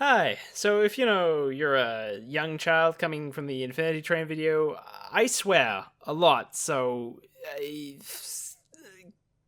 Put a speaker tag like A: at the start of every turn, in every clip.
A: Hi, so if you're a young child coming from the Infinity Train video, I swear a lot, so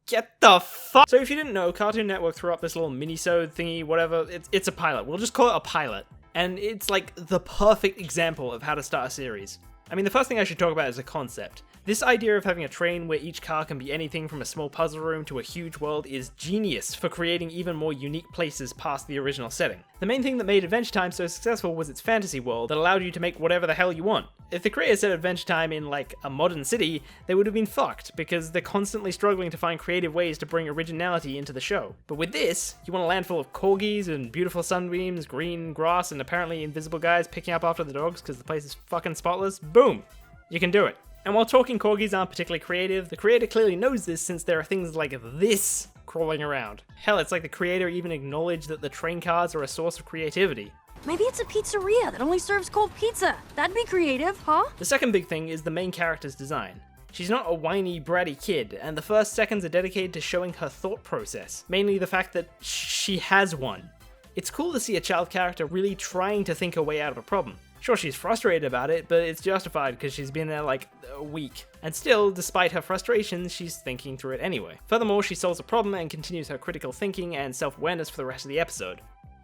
A: get the fuck. So if you didn't know, Cartoon Network threw up this little mini-sode thingy, whatever, it's a pilot. We'll just call it a pilot. And it's like the perfect example of how to start a series. I mean, the first thing I should talk about is the concept. This idea of having a train where each car can be anything from a small puzzle room to a huge world is genius for creating even more unique places past the original setting. The main thing that made Adventure Time so successful was its fantasy world that allowed you to make whatever the hell you want. If the creators set Adventure Time in like a modern city, they would have been fucked because they're constantly struggling to find creative ways to bring originality into the show. But with this, you want a land full of corgis and beautiful sunbeams, green grass, and apparently invisible guys picking up after the dogs because the place is fucking spotless. Boom! You can do it. And while talking corgis aren't particularly creative, the creator clearly knows this since there are things like this crawling around. Hell, it's like the creator even acknowledged that the train cars are a source of creativity.
B: Maybe it's a pizzeria that only serves cold pizza. That'd be creative, huh?
A: The second big thing is the main character's design. She's not a whiny, bratty kid, and the first seconds are dedicated to showing her thought process, mainly the fact that she has one. It's cool to see a child character really trying to think her way out of a problem. Sure, she's frustrated about it, but it's justified because she's been there like a week. And still, despite her frustrations, she's thinking through it anyway. Furthermore, she solves a problem and continues her critical thinking and self-awareness for the rest of the episode.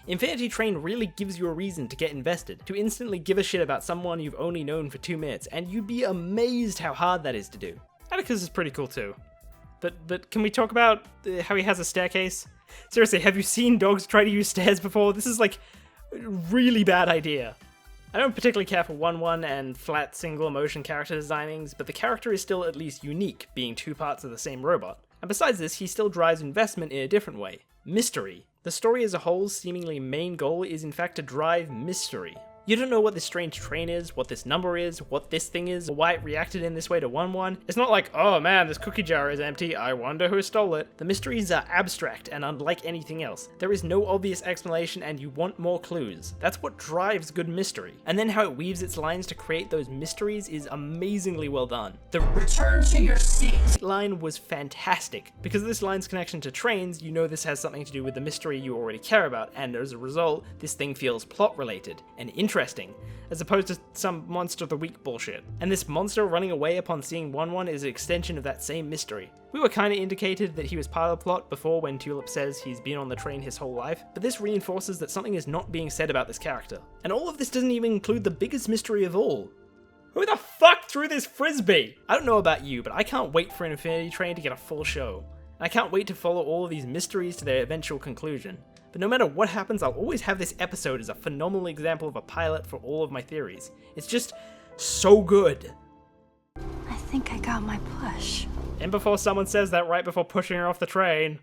A: Infinity Train really gives you a reason to get invested, to instantly give a shit about someone you've only known for 2 minutes, and you'd be amazed how hard that is to do. Atticus is pretty cool too. But can we talk about how he has a staircase? Seriously, have you seen dogs try to use stairs before? This is like a really bad idea. I don't particularly care for 1-1 and flat single emotion character designings, but the character is still at least unique, being 2 parts of the same robot. And besides this, he still drives investment in a different way. Mystery. The story as a whole's seemingly main goal is in fact to drive mystery. You don't know what this strange train is, what this number is, what this thing is, or why it reacted in this way to 1-1. It's not like, oh man, this cookie jar is empty, I wonder who stole it. The mysteries are abstract and unlike anything else. There is no obvious explanation and you want more clues. That's what drives good mystery. And then how it weaves its lines to create those mysteries is amazingly well done. The return to your seat line was fantastic. Because of this line's connection to trains, you know this has something to do with the mystery you already care about, and as a result, this thing feels plot related and interesting, as opposed to some monster of the week bullshit. And this monster running away upon seeing 1-1 is an extension of that same mystery. We were kinda indicated that he was part of the plot before when Tulip says he's been on the train his whole life, but this reinforces that something is not being said about this character. And all of this doesn't even include the biggest mystery of all. Who the fuck threw this frisbee? I don't know about you, but I can't wait for Infinity Train to get a full show. And I can't wait to follow all of these mysteries to their eventual conclusion. But no matter what happens, I'll always have this episode as a phenomenal example of a pilot for all of my theories. It's just so good.
B: I think I got my push.
A: And before someone says that right before pushing her off the train.